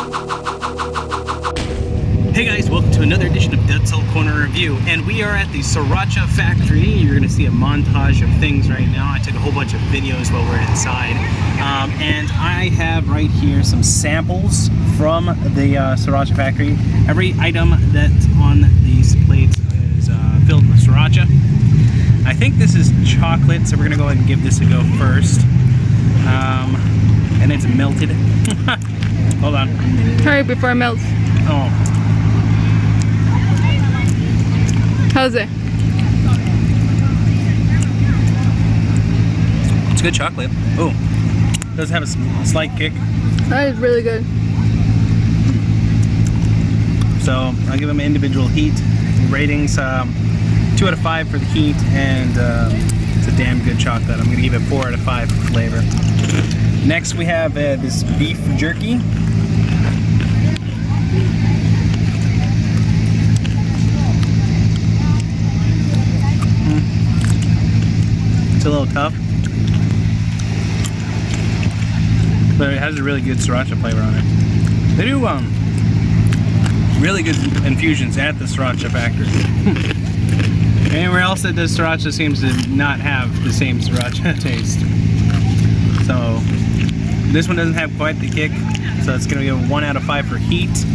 Hey guys, welcome to another edition of Deathtollscorner Review, and we are at the Sriracha Factory. You're going to see a montage of things right now. I took a whole bunch of videos while we're inside, and I have right here some samples from the Sriracha Factory. Every item that's on these plates is filled with Sriracha. I think this is chocolate, so we're going to go ahead and give this a go first. And it's melted. Hold on. Hurry before it melts. Oh. How's it? It's good chocolate. Oh, does have a slight kick. That is really good. So I'll give them individual heat ratings. 2 out of 5 for the heat, and it's a damn good chocolate. I'm going to give it 4 out of 5 for flavor. Next we have this beef jerky. It's a little tough, but it has a really good sriracha flavor on it. They do really good infusions at the Sriracha Factory. Anywhere else that does sriracha seems to not have the same sriracha taste. So this one doesn't have quite the kick, so it's going to be a 1 out of 5 for heat.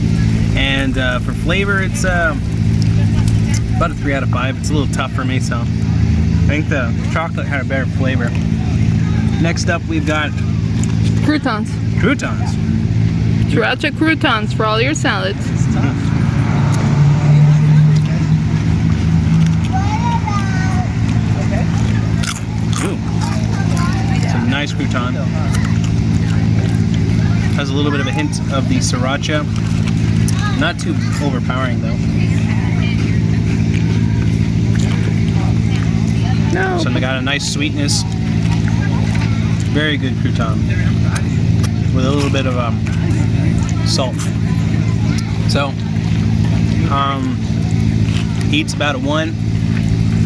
And for flavor, it's about a 3 out of 5. It's a little tough for me, so I think the chocolate had a better flavor. Next up, we've got Croutons. croutons. Sriracha croutons for all your salads. Ooh. Some nice crouton. Has a little bit of a hint of the sriracha. Not too overpowering though. No. So they got a nice sweetness. Very good crouton. With a little bit of salt. So, heat's about a 1,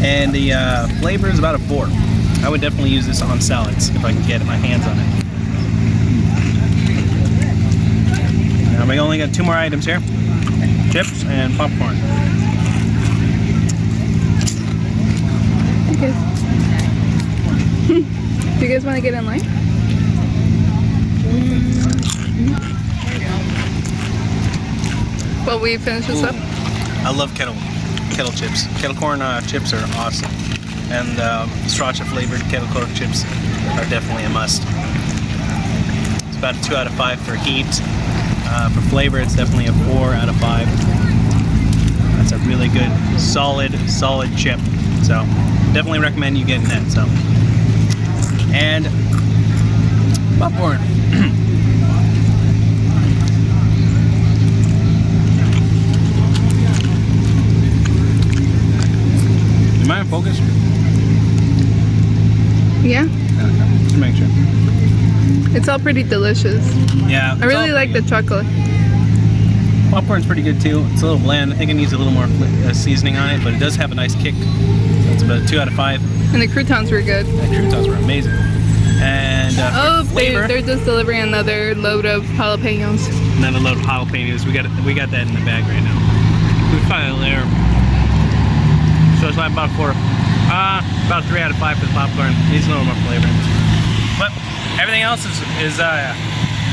and the flavor is about a 4. I would definitely use this on salads if I can get my hands on it. Now we only got 2 more items here: chips and popcorn. Okay. Do you guys want to get in line? Well, we finish this up. I love kettle chips. Kettle corn chips are awesome, and sriracha flavored kettle corn chips are definitely a must. It's about a 2 out of 5 for heat. For flavor, it's definitely a 4 out of 5. That's a really good, solid chip. So definitely recommend you getting that. So, and popcorn. Am I in focus? Yeah. Okay. Just make sure. It's all pretty delicious. Yeah. I really like the chocolate. Popcorn's pretty good too. It's a little bland. I think it needs a little more seasoning on it, but it does have a nice kick. So it's about a 2 out of 5. And the croutons were good. The croutons were amazing. And oh, flavor, they're just delivering another load of jalapenos. another load of jalapenos. We got that in the bag right now. We found it there. So it's like about 4, about 3 out of 5 for the popcorn. Needs a little more flavor. But everything else is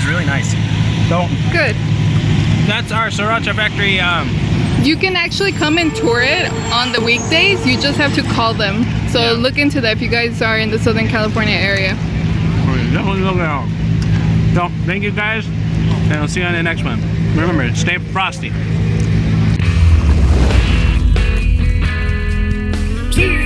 really nice. So Good. that's our Sriracha Factory. You can actually come and tour it on the weekdays. You just have to call them. So Yeah. look into that if you guys are in the Southern California area. Definitely look it out. So thank you guys, and I'll see you on the next one. Remember, stay frosty. Cheers.